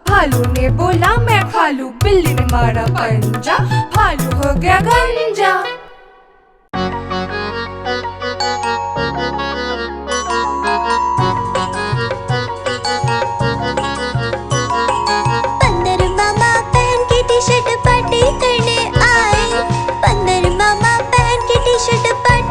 भालू ने बोला मैं खा लूं, बिल्ली ने मारा पंजा, भालू हो गया गंजा। बंदर मामा पहन के टी शर्ट पार्टी करने आए, बंदर मामा पहन के टी शर्ट पार्टी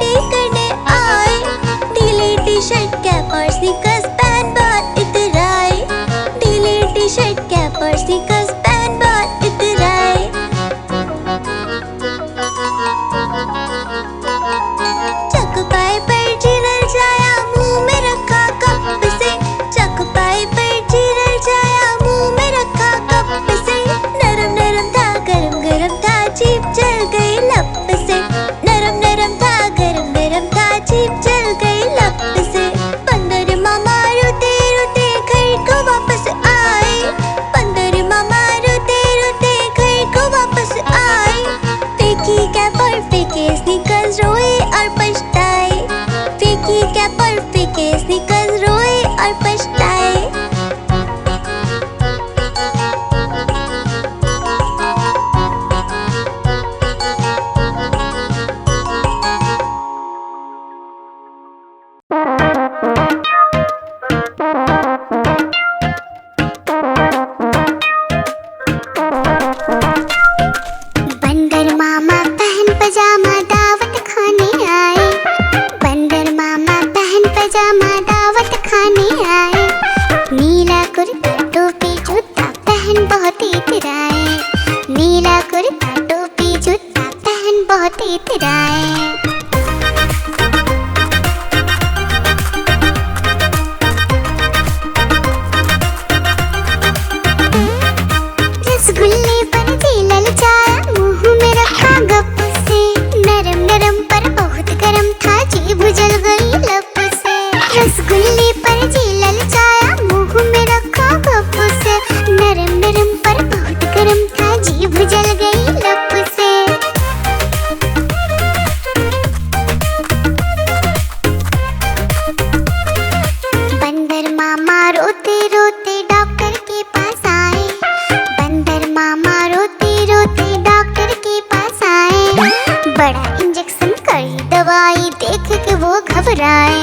देख के वो घबराए,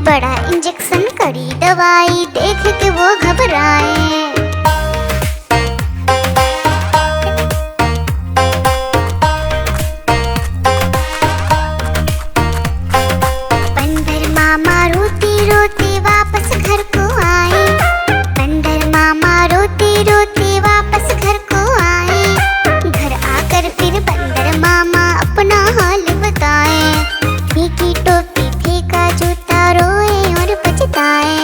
बड़ा इंजेक्शन करी दवाई देख के वो घबराए। बंदर मामा रोते रोते वापस घर को आए, बंदर मामा रोते रोते वापस घर को आए। घर आकर फिर बंदर मामा अपना हाल बताए, फीकी टोपी फेंका जूता रोए और पछताए।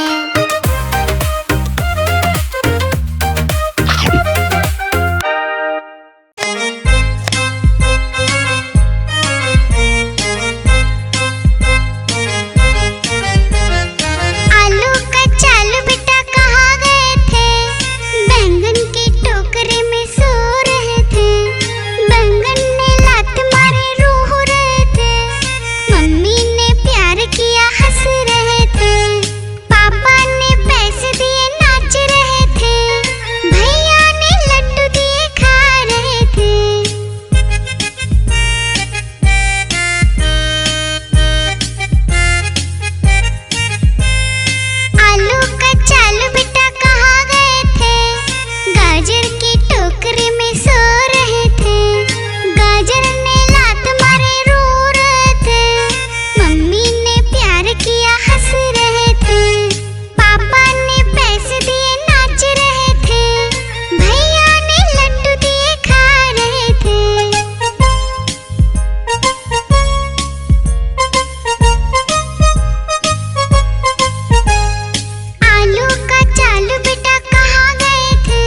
आलू का चालू बेटा कहाँ गए थे, बैंगन की टोकरी में सो रहे थे। बैंगन ने लात मारे रो रहे थे, मम्मी ने प्यार किया हंस रहे थे। पापा ने पैसे दिए नाच रहे थे, भैया ने लड्डू दिए खा रहे थे। आलू का चालू बेटा कहाँ गए थे, गाजर की टोकरी में सो रहे थे। गाजर ने लात मारे रो रहे थे, मम्मी ने प्यार किया हंस रहे थे। पापा ने पैसे दिए नाच रहे थे, भैया ने लड्डू दिए खा रहे थे। आलू का चालू बेटा कहाँ गए थे,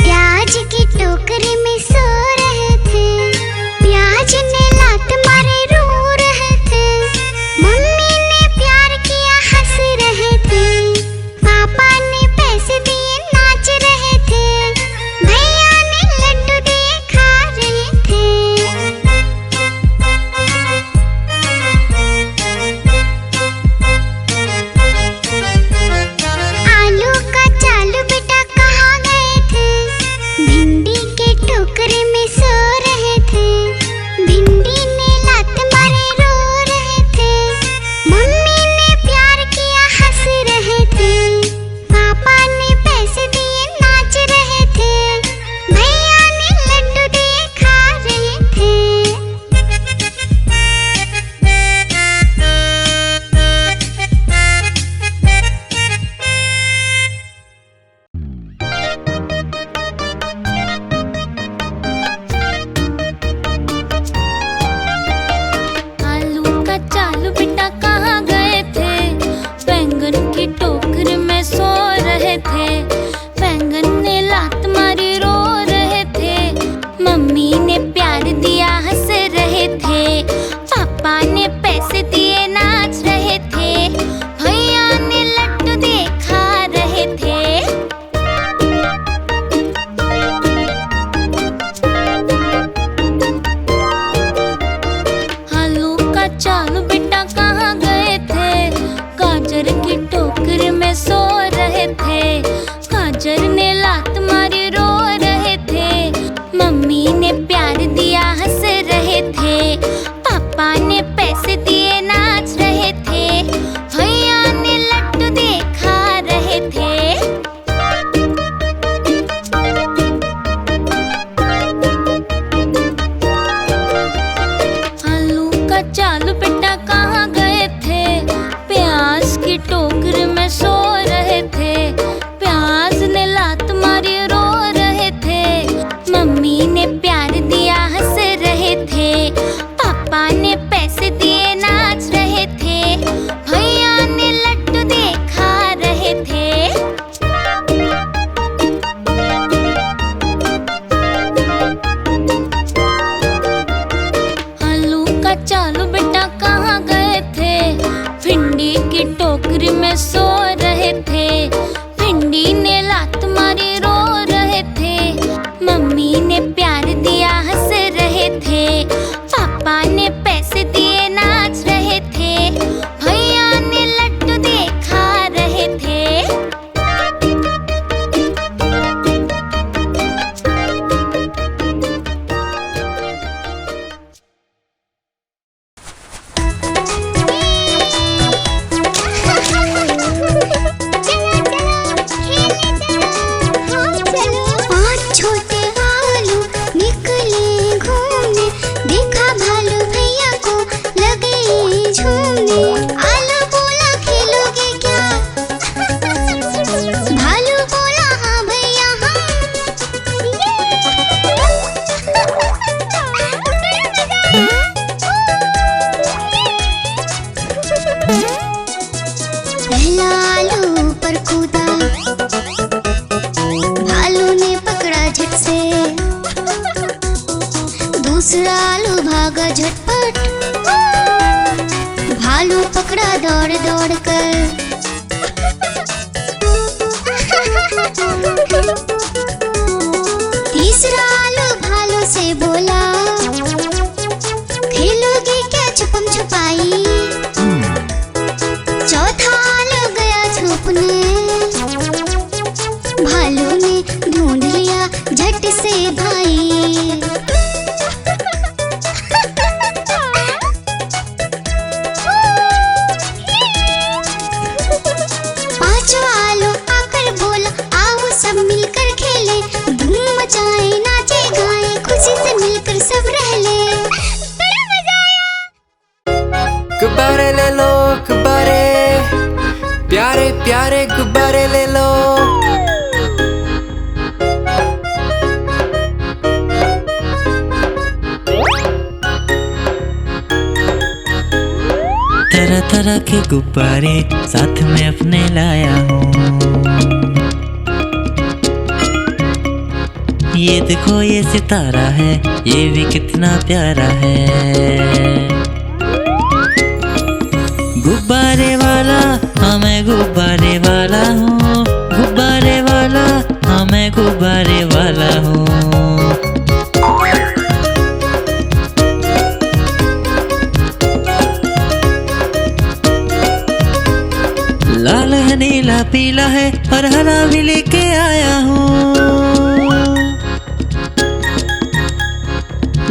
प्याज की टोकरी में सो रहे थे। प्याज ने लात मारे रो रहे थे, मम्मी ने प्यार किया हंस रहे थे। पापा ने पैसे दिए नाच रहे थे, भैया ने लड्डू दिए खा रहे थे। आलू का चालू बेटा कहाँ गए थे, भिंडी के टोकरे में सो रहे थे। भिंडी ने लात मारे रो रहे थे, मम्मी ने प्यार किया हंस रहे थे। पापा ने पैसे दिए नाच रहे थे, भैया ने लड्डू दिए खा रहे थे। आलू का चालू बेटा कहाँ गए थे, बैंगन की टोकरी में सो रहे थे। बैंगन ने लात मारी रो रहे थे, मम्मी ने प्यार दिया हंस रहे थे। पापा ने पैसे दिए नाच रहे थे, भैया ने लड्डू दिए खा रहे थे। आलू का चालू बेटा कहाँ गए थे, गाजर की टोकरी में सो रहे थे। गाजर ने लात मारी रो रहे थे, मम्मी ने प्यार दिया हंस रहे थे। पापा ने पैसे दिए नाच रहे थे, भैया ने लड्डू दिए खा रहे थे। आलू का चालू बेटा आलू पकड़ा दौड़ दौड़ कर। तीसरा आलू भालू से बोला, खेलोगे क्या छुपम छुपाई। चौथा आलू गया छुपने, भालू ने ढूंढ लिया झट से भाई। पांचवा आलू आकर बोला, आओ सब मिलकर खेले, धूम मचाए नाचे गाए, खुशी से मिलकर सब रह ले। बड़ा मजा आया। गुब्बारे ले लो गुब्बारे, प्यारे प्यारे गुब्बारे ले लो। तरह तरह के गुब्बारे साथ में अपने लाया हूँ। ये देखो ये सितारा है, ये भी कितना प्यारा है। गुब्बारे वाला हाँ मैं गुब्बारे वाला हूँ, गुब्बारे वाला हाँ मैं गुब्बारे वाला हूँ। लाल है नीला पीला है और हरा भी लेके आया हूँ।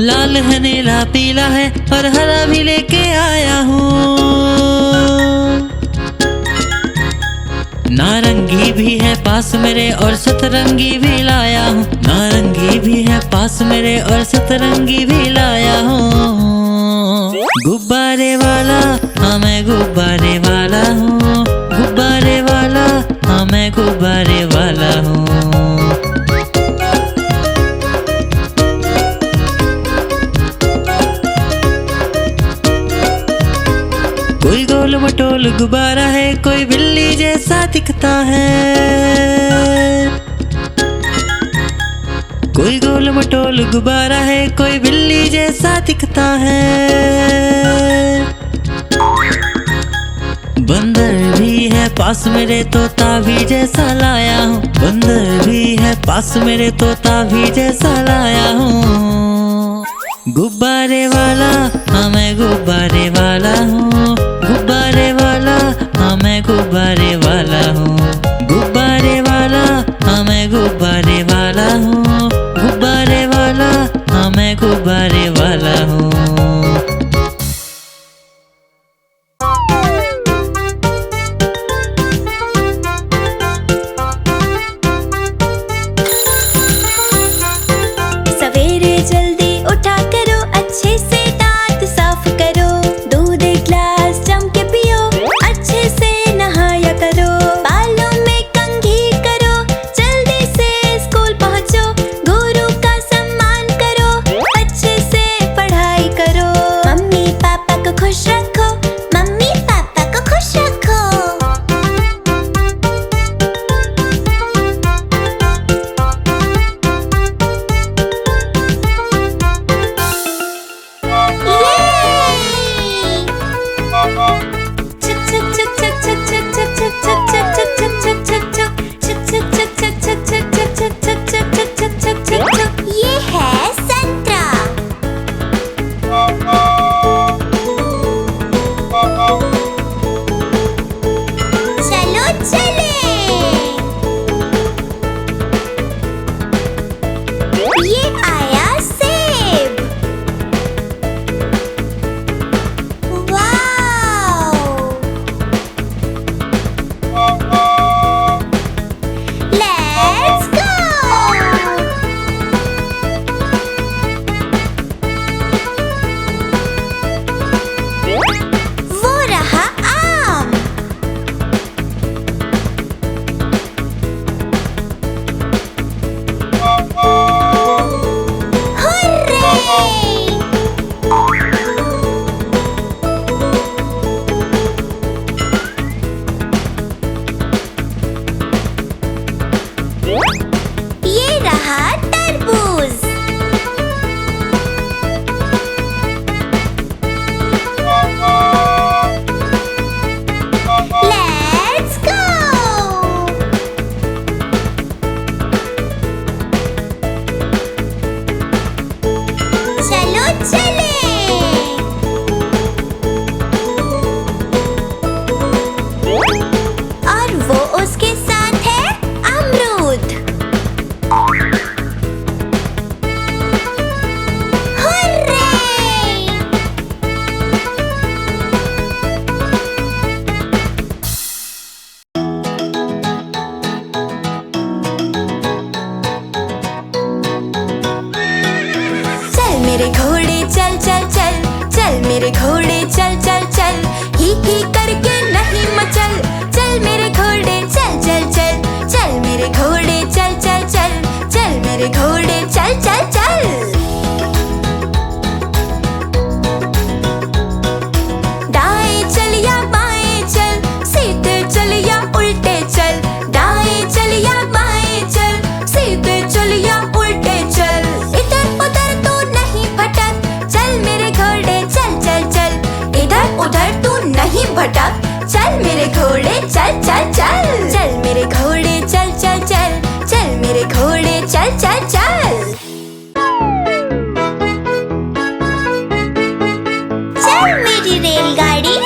लाल है नीला पीला है और हरा भी लेके आया हूँ। नारंगी भी है पास मेरे और सतरंगी भी लाया हूँ। नारंगी भी है पास मेरे और सतरंगी भी लाया हूँ। गुब्बारे वाला हाँ मैं गुब्बारे वाला हूँ, गुब्बारे वाला हाँ मैं गुब्बारे वाला हूँ। कोई गोल मटोल गुब्बारा है, कोई बिल्ली जैसा दिखता है। कोई गोल मटोल गुब्बारा है, कोई बिल्ली जैसा दिखता है। बंदर भी है पास मेरे, तोता भी जैसा लाया हूँ। बंदर भी है पास मेरे, तोता भी जैसा लाया हूँ। गुब्बारे वाला हाँ मैं गुब्बारे वाला हूँ, गुब्बारे वाला हाँ मैं गुब्बारे वाला हूँ। गुब्बारे वाला हाँ मैं गुब्बारे वाला हूँ, गुब्बारे वाला हाँ मैं गुब्बारे वाला हूँ। सवेरे जल्दी उठा करो, अच्छे से दांत साफ करो, दूध एक ग्लास जम के पियो, अच्छे से नहाया करो, बालों में कंघी करो, जल्दी से स्कूल पहुंचो, गुरु का सम्मान करो, अच्छे से पढ़ाई करो, मम्मी पापा को खुश रखो, मम्मी पापा को खुश रखो। ये है संतरा। भटक, चल मेरे घोड़े चल चल चल, चल मेरे घोड़े चल चल चल, चल मेरे घोड़े चल चल चल। चल मेरी रेलगाड़ी,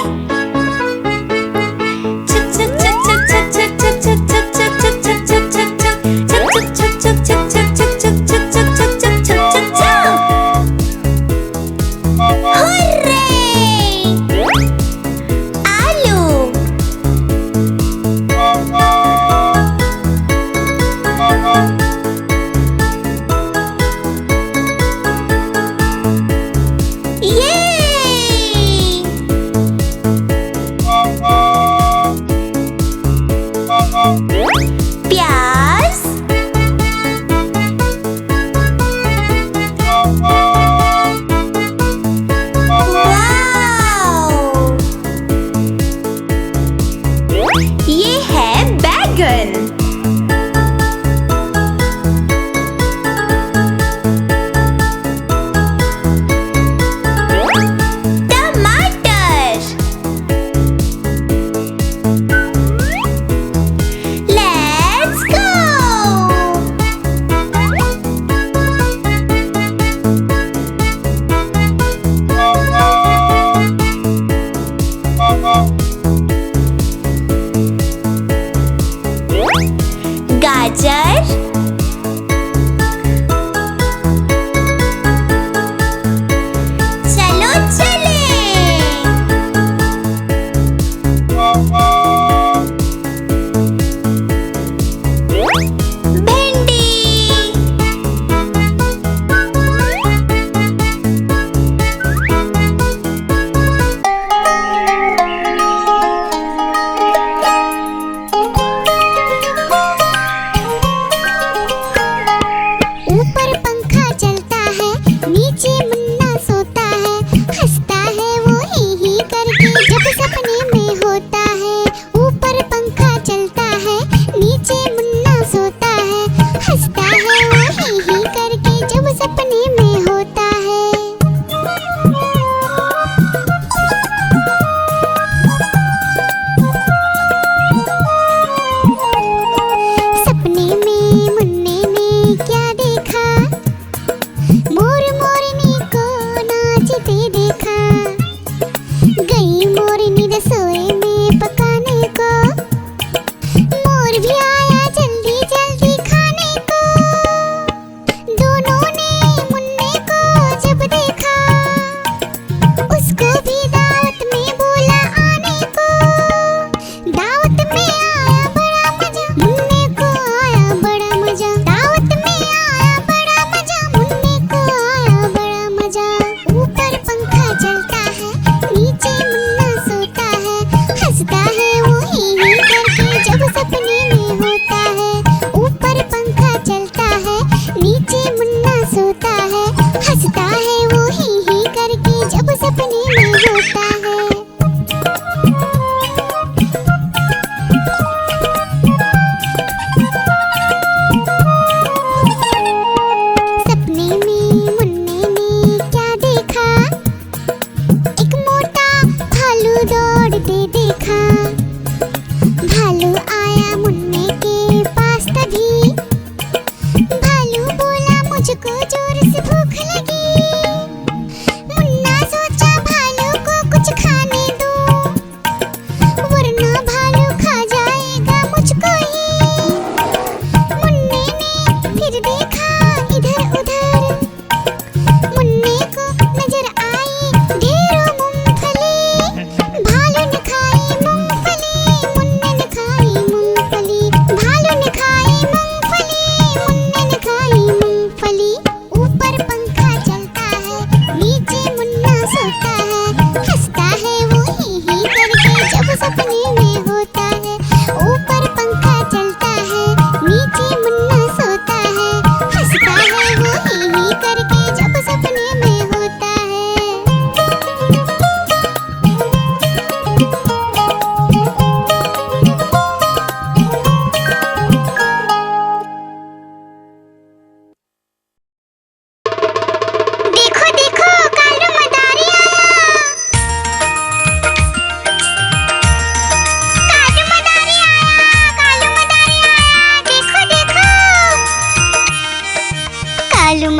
भालू ने खाई मूंगफली।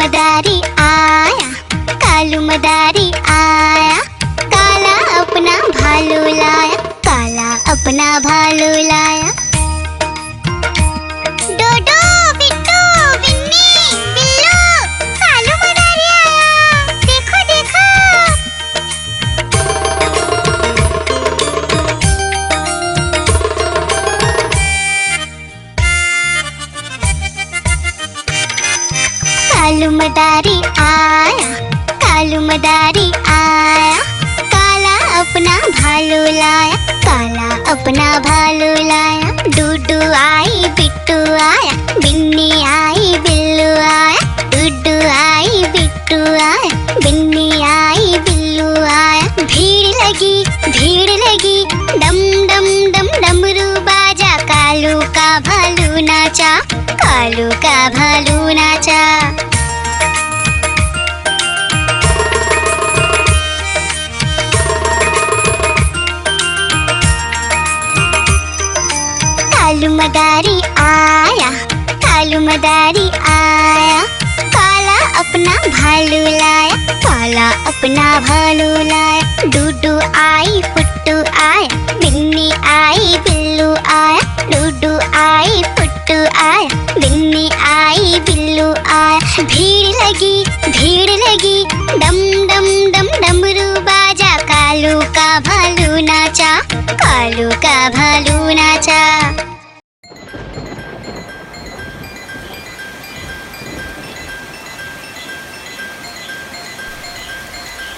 मदारी आया, कालू मदारी आया, काला अपना भालू लाया, काला अपना भालू लाया। डोडो बिट्टू बिन्नी बिल्लू, कालू मदारी आया, देखो देखो। कालू मदारी आया, कालू मदारी आया, काला अपना भालू लाया, काला अपना भालू लाया। डूडू आई बिट्टू आया, बिन्नी आई बिल्लू आया, डूडू आई बिट्टू आया, बिन्नी आई बिल्लू आया। भीड़ लगी डम डम डम डमरू बाजा, कालू का भालू नाचा, कालू का भालू नाचा। कालू मदारी आया, कालू मदारी आया, काला अपना भालू लाया, काला अपना भालू लाया। डूडू आई पुट्टू आया, बिन्नी आई बिल्लू आया, डूडू आई पुट्टू आया, बिन्नी आई बिल्लू आया। भीड़ लगी डम डम डम डमरू बाजा, कालू का भालू नाचा, कालू का भालू नाचा।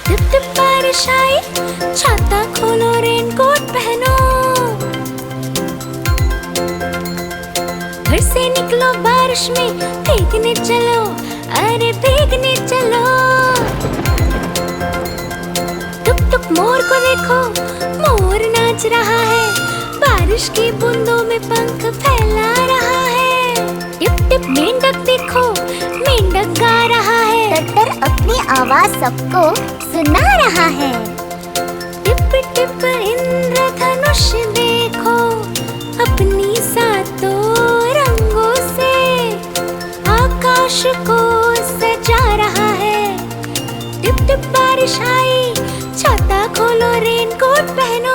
टिप टिप बारिश आई, छाता खोलो रेनकोट पहनो, घर से निकलो बारिश में, भीगने चलो, अरे भीगने चलो। टुक टुक मोर को देखो, मोर नाच रहा है, बारिश की बूंदों में पंख फैला रहा है। टिप टिप मेंढक देखो, मेंढक गा रहा है, टट्टर अपनी आवाज सबको सुना रहा है। टिप टिप इंद्रधनुष देखो, अपनी सातों रंगों से आकाश को सजा रहा है। टिप टिप बारिश आई, छाता खोलो रेनकोट पहनो।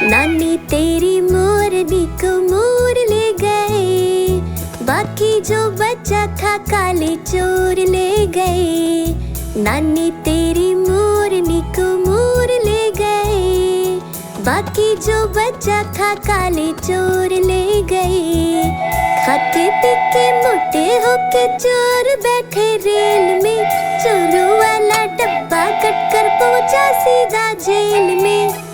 नानी तेरी मोरनी को मोर ले गए, बाकी जो बचा था काले चोर ले गए। नानी तेरी मोरनी को मोर ले गए, बाकी जो बचा था काले चोर ले गए। खाते पीके मोटे होके चोर बैठे रेल में, चोरों वाला डब्बा कट कर पहुंचा सीधा जेल में।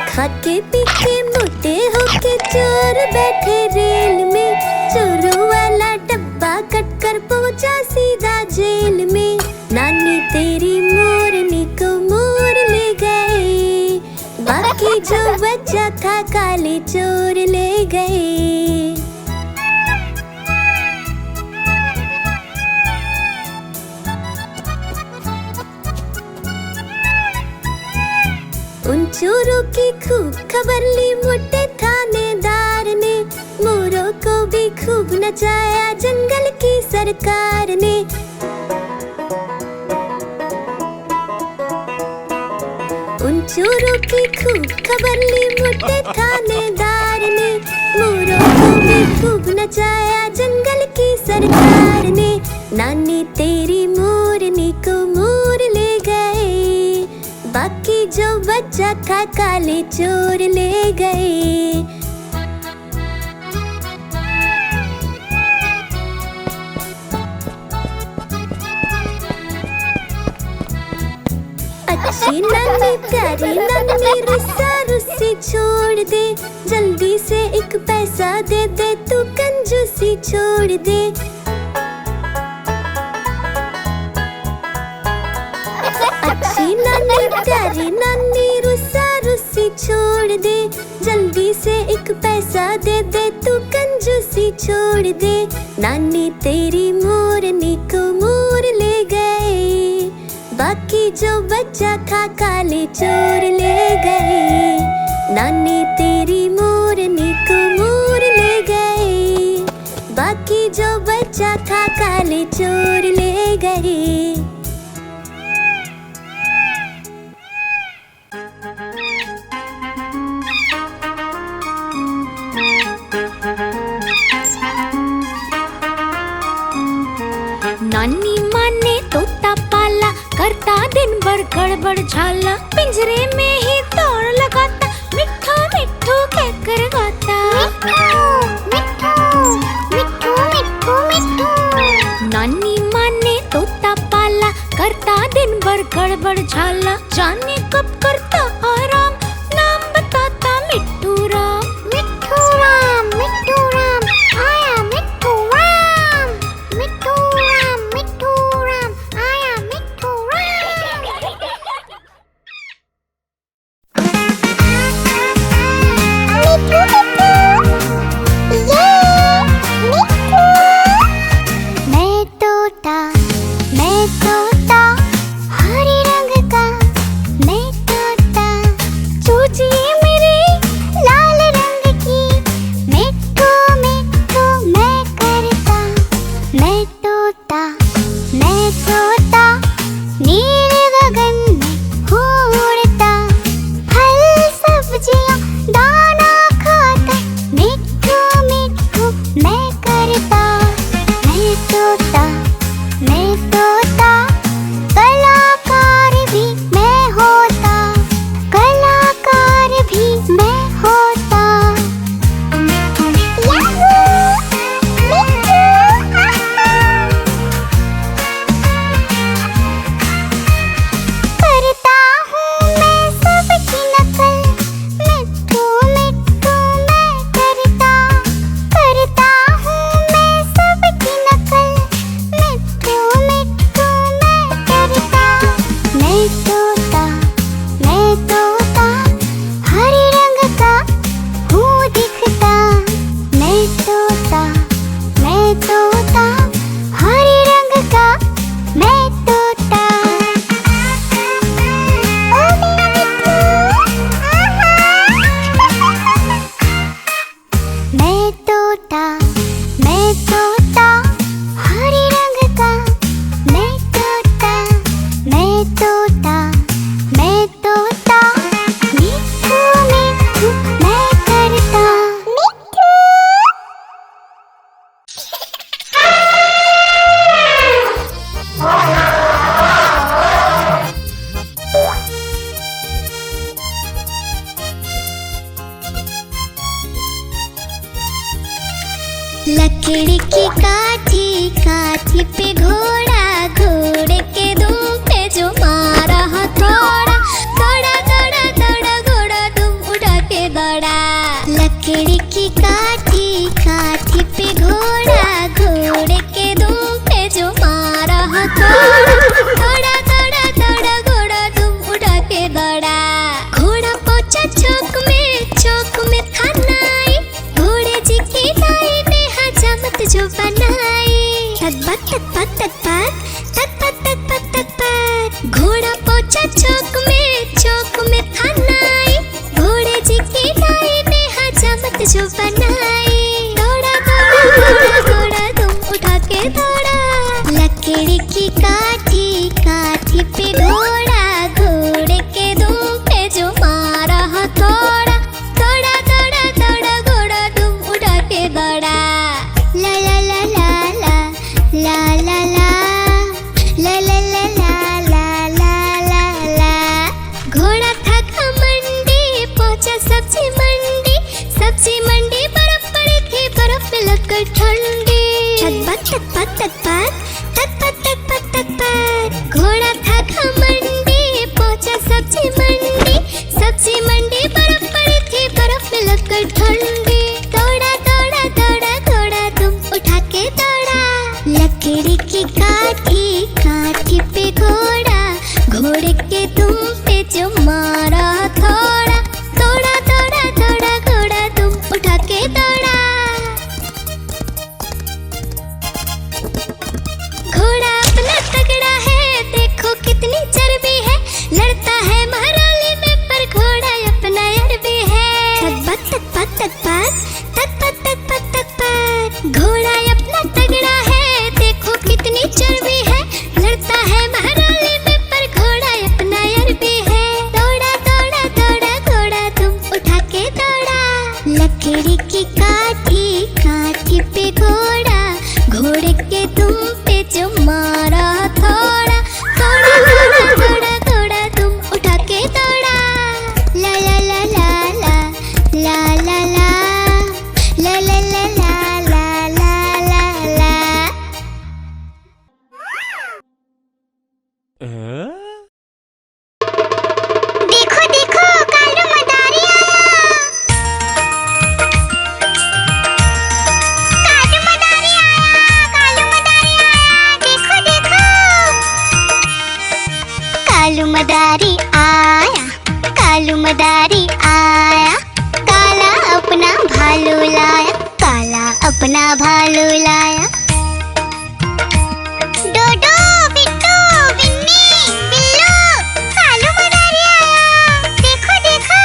खाके पीके मोटे होके चोर बैठे रेल में, चोरों वाला डब्बा कट कर पहुंचा सीधा जेल में। नानी तेरी मोरनी को मोर ले गए, बाकी जो बचा था काले चोर ले गए। उन चोरों की खूब खबर ली मोटे थानेदार ने, मोरों को भी खूब नचाया जंगल की सरकार ने। उन चोरों की खूब खबर ली मोटे थानेदार ने, मोरों को भी खूब नचाया जंगल की सरकार ने। नानी तेरी मोरनी को मोर ले गए, बाकी जो बचा था काले चोर ले गए। अच्छी नानी प्यारी नानी रुस्सा रुस्सी छोड़ दे, जल्दी से एक पैसा दे दे, तू कंजूसी छोड़ दे। अच्छी नानी प्यारी नानी रुस्सा रुस्सी छोड़ दे, जल्दी से एक पैसा दे दे, तू कंजूसी छोड़ दे। नानी तेरी मोरनी को मोर ले बाकी जो बच्चा था काले चोर ले गए, नानी तेरी मोरनी को मोर ले गए। बाकी जो बच्चा था काले चोर ले गए। नानी माँ ने तोता पाला, करता दिन भर गड़बड़ झाला। पिंजरे में ही दौड़ लगाता, मिट्ठू मिट्ठू कहकर गाता। मिट्ठू मिट्ठू मिट्ठू। नानी माँ ने तोता पाला, करता दिन भर गड़बड़ झाला। जाने कब करता आराम, नाम बताता मिट्ठू राम। मिट्ठू राम आया मिट्ठू राम। मिट्ठू राम आया मिट्ठू मैं तोता हरे रंग का, मैं तोता चूचिए मेरे लाल रंग की। मिट्ठू मिट्ठू मैं करता, मैं तोता नीले गगन में उड़ता। फल सब्जियां दाना खाता, मिट्ठू मिट्ठू मैं करता। मैं तोता कलाकार भी मैं होता, कलाकार भी मैं होता। करता हूँ मैं सबकी नकल, मिट्ठू मिट्ठू मैं करता। करता हूँ मैं सबकी नकल, मिट्ठू मिट्ठू मैं करता। मैं तोता हरे रंग का हूँ दिखता। मैं तोता हरे रंग का मैं तोता। ओ मेरा मिट्ठू, मैं तोता हरे रंग का मैं तोता। मिट्ठू मिट्ठू मैं करता। लकड़ी की काठी पे घोड़ा, घोड़े के दुम पे जो मारा हथौड़ा। दौड़ा घोड़ा दुम उड़ा के दौड़ा। लकड़ी की काठी पे घोड़ा, घोड़े के दुम पे जो मारा हथौड़ा। दौड़ा घोड़ा दुम उड़ा के दौड़ा। घोड़ा पहुंचा चौक में था नाई, घोड़े जी की नाई ने हजामत जो बनाई। तक घोड़ा पहुंचा चौक में था नाई, घोड़े जी की नाई ने हजामत जो बनाई। दौड़ा तुम उठा के दौड़ा। लकड़ी की काठी पे घोड़ा, घोड़े के दुम पे जो मारा हथौड़ा। दौड़ा घोड़ा तुम उठा के दौड़ा। ला ला ला ला ला ला ला ला ला ला ला ला ला ला ला। घोड़ा था घमंडी, पहुंचा सब्जी मंडी। बर्फ पड़ी थी, बर्फ में लगकर ठंडी। घोड़ा था घमंडी, पहुंचा सब्जी मंडी। बर्फ पड़ी थी, बर्फ में लगकर ठंडी। दौड़ा घोड़ा तुम उठा के दौड़ा। लकड़ी की काठी पे घोड़ा, घोड़े के दुम पे जो मारा हथौड़ा। दौड़ा घोड़ा तुम उठा के दौड़ा। लकड़ी की काठी, काठी पे घोड़ा, घोड़े के तुम पे जो मारा थोड़ा थोड़ा थोड़ा थोड़ा थोड़ा तुम उठा के दौड़ा। ला ला ला ला ला ला ला ला ला ला ला ला ला ला ला। देखो देखो कालू मदारी आया, कालू मदारी आया, कालू मदारी आया, देखो देखो। कालू मदारी आया, कालू मदारी आया, काला अपना भालू लाया, काला अपना भालू लाया। डोडो बिट्टू बिन्नी बिल्लू, कालू मदारी आया, देखो देखो।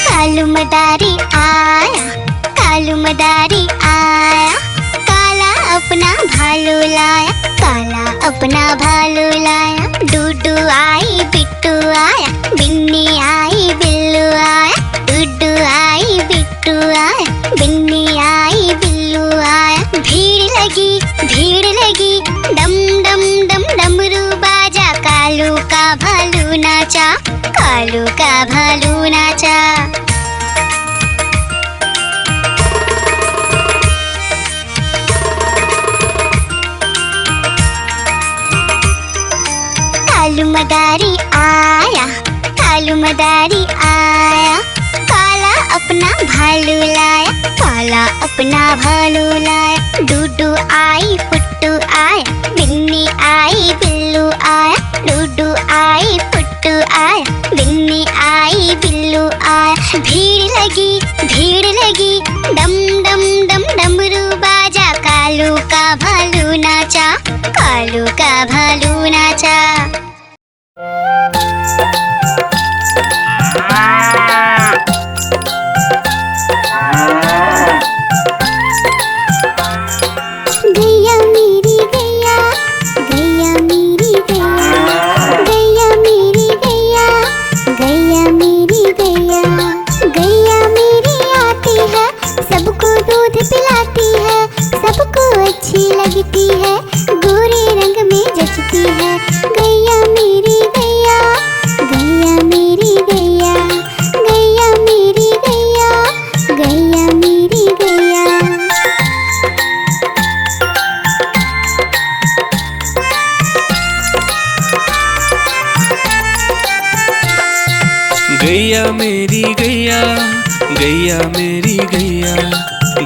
कालू मदारी आया, कालू मदारी आया, काला अपना भालू लाया, काला अपना भालू लाया। डूडू आई बिट्टू आया, बिन्नी आई बिल्लू आया, डूडू आई बिट्टू आया, बिन्नी आई बिल्लू आया। भीड़ लगी डम डम डम डमरू बाजा, कालू का भालू नाचा, कालू का भालू नाचा। कालू मदारी आया, कालू मदारी आया, काला अपना भालू लाया, काला अपना भालू लाया। डूडू आई पुट्टू आया, बिन्नी आई बिल्लू आया, डूडू आई पुट्टू आया, बिन्नी आई बिल्लू आया। भीड़ लगी डम डम डम डमरू बाजा, कालू का भालू नाचा, कालू का भालू नाचा। गैया मेरी गैया, गैया मेरी गैया, गैया मेरी गैया, गैया मेरी गैया, गैया मेरी आती है, सबको दूध पिलाती है, सबको अच्छी लगती है, गोरे रंग में जचती है। गैया मेरी गैया, गैया मेरी गैया, गैया मेरी गैया, गैया मेरी गैया। गैया मेरी गैया, गैया मेरी गैया,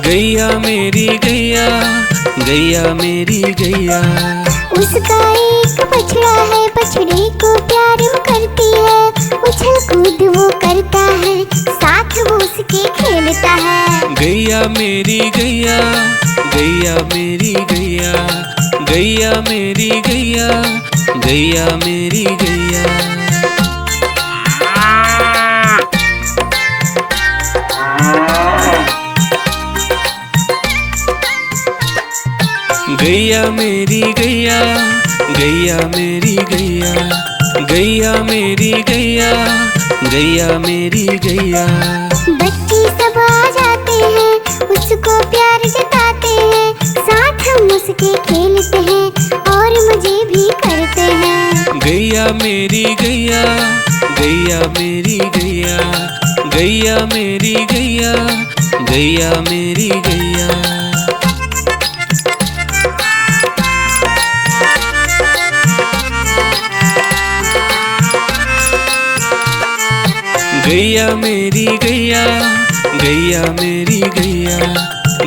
गैया मेरी गैया, गैया मेरी गैया। उसका एक बछड़ा है, बछड़े को प्यार वो करती है, उछल कूद वो करता है, साथ वो उसके खेलता है। गैया मेरी गैया, गैया मेरी गैया, गैया मेरी गैया, गैया मेरी गैया। गैया मेरी गैया, गैया मेरी गैया, गैया मेरी गैया, गैया मेरी गैया। बच्चे सब आ जाते हैं, उसको प्यार जताते हैं, साथ हम उसके खेलते हैं और मजे भी करते हैं। गैया मेरी गैया, गैया मेरी गैया, गैया मेरी गैया, गैया मेरी गैया। गैया मेरी गैया, गैया मेरी गैया,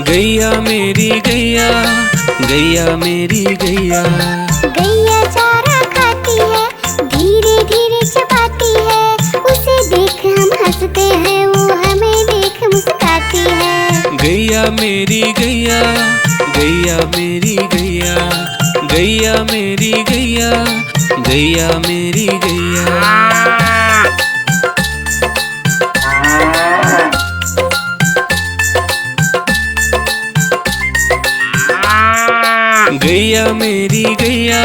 गैया मेरी गैया, गैया मेरी गैया। गैया चारा खाती है, धीरे धीरे चबाती है, उसे देख हम हंसते हैं, वो हमें देख मुस्कुराती है। गैया मेरी गैया, गैया मेरी गैया, गैया मेरी गैया, गैया मेरी गैया। गैया मेरी गैया,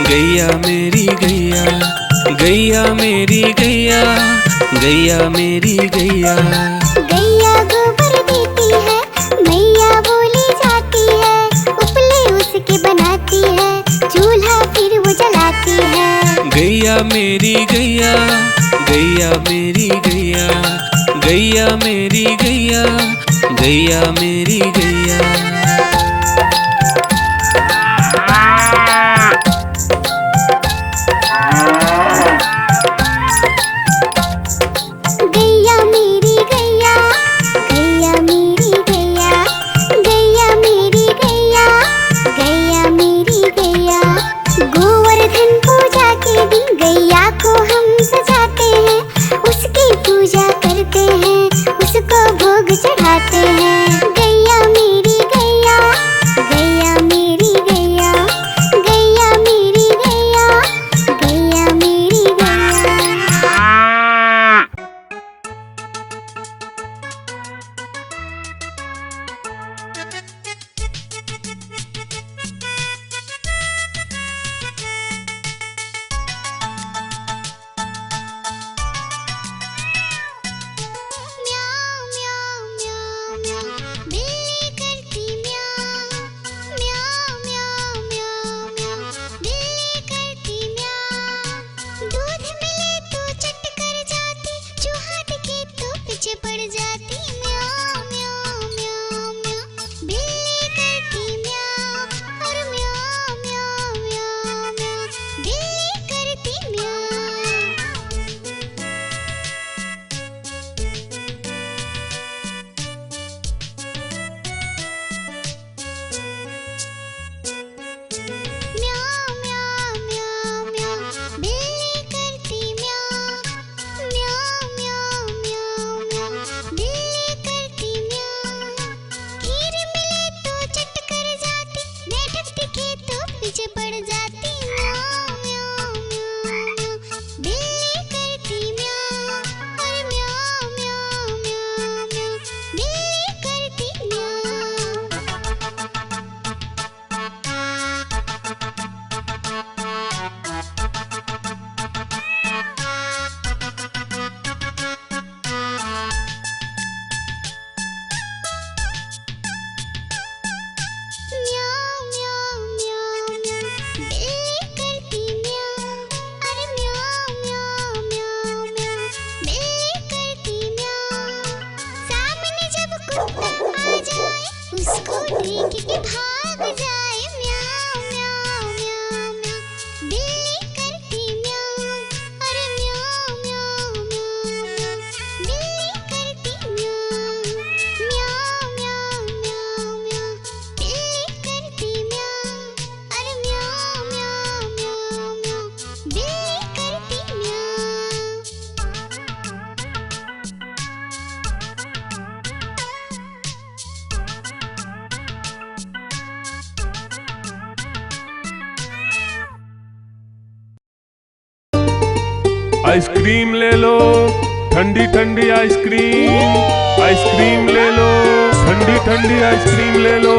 गैया मेरी गैया, गैया मेरी गैया, गैया मेरी गैया। गैया गोबर देती है, मैया बोली जाती है, उपले उसके बनाती है, चूल्हा फिर वो जलाती है। गैया मेरी गैया, गैया मेरी गैया, गैया मेरी गैया, गैया मेरी गैया। गैया मेरी गैया, गैया मेरी गैया, गैया मेरी गैया, गैया मेरी गैया। गोवर्धन पूजा के दिन गैया को हम सजाते हैं, उसकी पूजा करते हैं, उसको भोग चढ़ाते हैं। गैया मेरी गैया, गैया मेरी गैया, गैया मेरी गैया, गैया मेरी गैया। म्याऊं म्याऊं म्याऊं म्याऊं, बिल्ली करती म्याऊं। म्याऊं म्याऊं म्याऊं म्याऊं, बिल्ली करती म्याऊं। दूध मिले तो चट कर जाती, चूहा दिखे तो पीछे पड़ जाती। म्याऊं म्याऊं म्याऊं म्याऊं, बिल्ली करती म्याऊं। और म्याऊं म्याऊं म्याऊं म्याऊं, बिल्ली करती म्याऊं। म्याऊं म्याऊं म्याऊं म्याऊं, बिल्ली करती म्याऊं। म्याऊं म्याऊं म्याऊं म्याऊं, बिल्ली करती म्याऊं। खीर मिले तो चट कर जाती, मेढक दिखे तो पीछे पड़ जाती। म्याऊं म्याऊं म्याऊं म्याऊं, बिल्ली करती म्याऊं। और म्याऊं म्याऊं म्याऊं म्याऊं, बिल्ली करती म्याऊं। म्याऊं म्याऊं म्याऊं म्याऊं, बिल्ली करती म्याऊं। अरे म्याऊं म्याऊं म्याऊं म्याऊं, बिल्ली करती म्याऊं। सामने जब कुत्ता आ जाए, उसको देख के भाग जाए। म्याऊं म्याऊं म्याऊं म्याऊं, बिल्ली करती म्याऊं। अरे म्याऊं म्याऊं म्याऊं म्याऊं, बिल्ली करती म्याऊं। म्याऊं म्याऊं म्याऊं म्याऊं, बिल्ली करती म्याऊं। अरे म्याऊं म्याऊं म्याऊं म्याऊं, बिल्ली करती म्याऊं। आइसक्रीम ले लो, ठंडी ठंडी आइसक्रीम। आइसक्रीम ले लो, ठंडी ठंडी आइसक्रीम ले लो।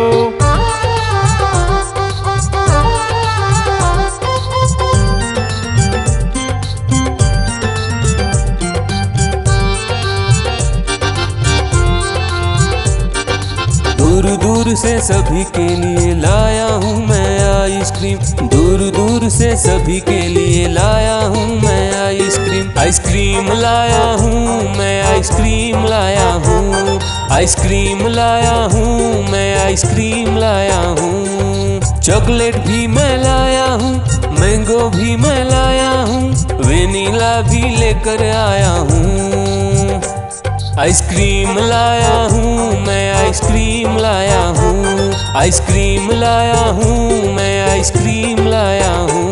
दूर दूर से सभी के लिए लाया हूँ मैं आइसक्रीम। दूर दूर से सभी के लिए लाया हूँ मैं आइसक्रीम। आइसक्रीम लाया हूँ मैं, आइसक्रीम लाया हूँ। आइसक्रीम लाया हूँ मैं, आइसक्रीम लाया हूँ। चॉकलेट भी मैं लाया हूँ, मैंगो भी मैं लाया हूँ, वेनिला भी लेकर आया हूँ। आइसक्रीम लाया हूँ मैं, आइसक्रीम लाया हूँ। आइसक्रीम लाया हूँ मैं, आइसक्रीम लाया हूँ।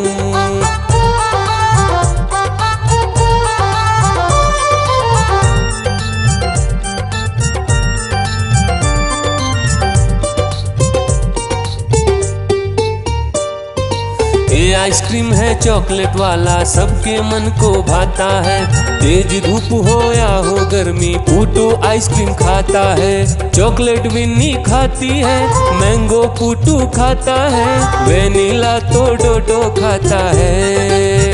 ये आइसक्रीम है चॉकलेट वाला, सबके मन को भाता है। तेज धूप हो या हो गर्मी, पूटू आइसक्रीम खाता है। चॉकलेट विन्नी खाती है, मैंगो पूटू खाता है, वेनिला तो डोडो खाता है।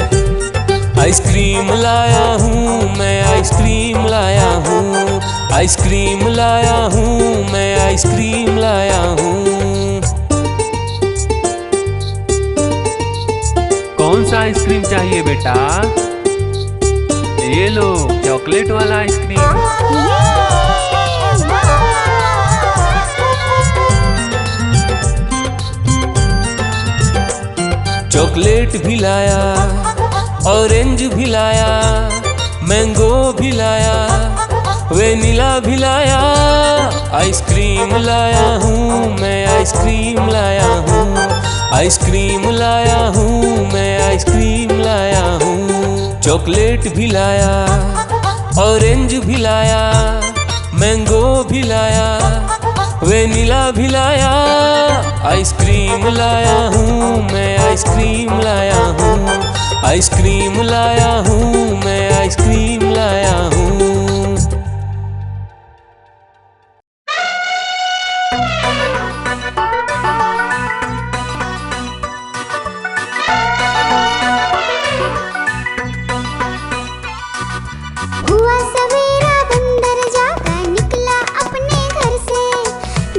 आइसक्रीम लाया हूँ मैं, आइसक्रीम लाया हूँ, आइसक्रीम लाया हूँ मैं, आइसक्रीम लाया हूँ। कौन सा आइसक्रीम चाहिए बेटा? ये लो चॉकलेट वाला आइसक्रीम। चॉकलेट भी लाया, ऑरेंज भी लाया, मैंगो भी लाया, वेनिला भी लाया। आइसक्रीम लाया हूँ मैं, आइसक्रीम लाया हूँ, आइसक्रीम लाया हूँ मैं, आइसक्रीम लाया हूँ। चॉकलेट भी लाया, ऑरेंज भी लाया, मैंगो भी लाया, वेनिला भी लाया। आइसक्रीम लाया हूँ मैं, आइसक्रीम लाया हूँ, आइसक्रीम लाया हूँ मैं, आइसक्रीम लाया हूँ। हुआ सवेरा बंदर जागा निकला अपने घर से,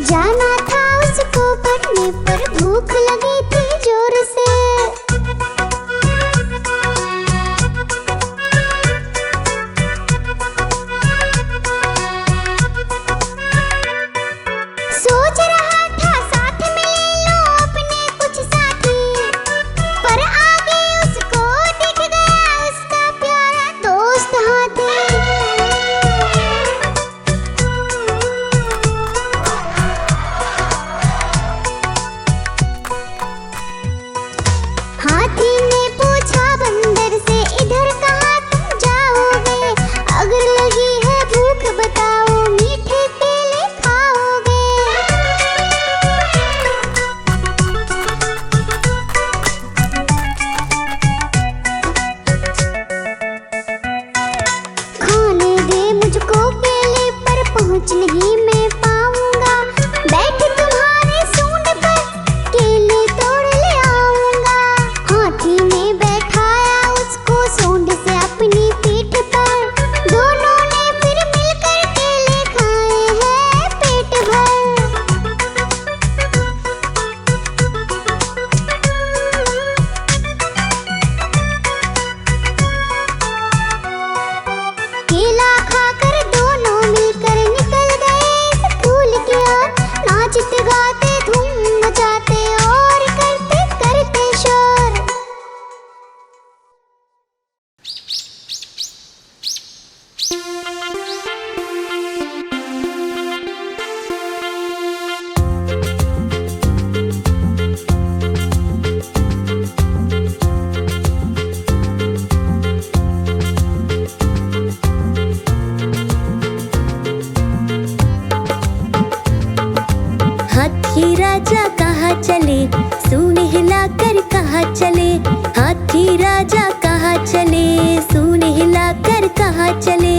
जाना था उसको पढ़ने पर भूख लगी थी जोर से। सोच रहा था साथ में ले लो अपने कुछ साथी, पर आगे उसको दिख गया उसका प्यारा दोस्त हाथी। हाथी ने पूछा बंदर से, इधर कहाँ तुम जाओगे? अगर लगी है भूख बताओ, मीठे केले खाओगे? खाने दे मुझको केले, पर पहुँच नहीं मैं पाऊंगा। बैठ तुम्हारे सूंड पर, केले तोड़ ले आऊंगा। हाथी ने बैठाया उसको सूंड से अपनी पीठ पर, दोनों ने फिर मिलकर केले खाए हैं पेट भर। केला खाकर दोनों मिलकर निकल गए स्कूल की ओर, नाचते गाते धूम मचाते और करते करते शोर। हाथी राजा कहाँ चले, सूंड हिलाकर कहाँ चले? हाथी राजा कहाँ चले, सूंड हिलाकर कहाँ चले?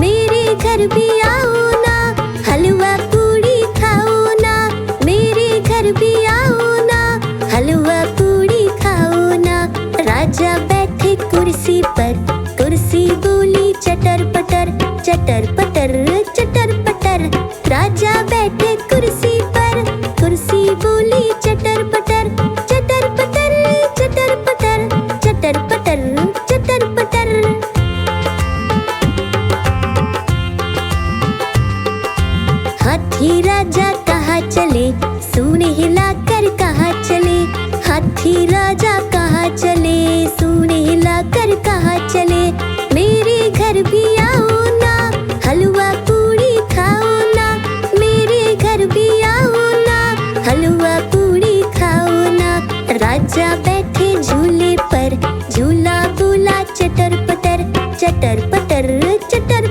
मेरे घर भी आओ ना, हलवा पूड़ी खाओ ना। मेरे घर भी आओ ना, हलवा पूड़ी खाओ ना। राजा बैठे कुर्सी पर, कुर्सी बोली चटर पटर, चटर पटर, चटर पटर। राजा बैठे कुर्सी पर, कुर्सी बोली चटर पटर, चटर पटर, चटर पटर, चटर पटर, चटर पटर। हाथी राजा कहाँ चले, सूंड हिलाकर कहाँ चले? हाथी राजा कहाँ चले, सूंड हिलाकर कहाँ चले? मेरे घर भी आओ ना, हलवा पूड़ी खाओ ना। मेरे घर भी आओ ना, हलवा पूड़ी खाओ ना। राजा बैठे झूले पर, झूला बोला चटर पटर, चटर पटर, चटर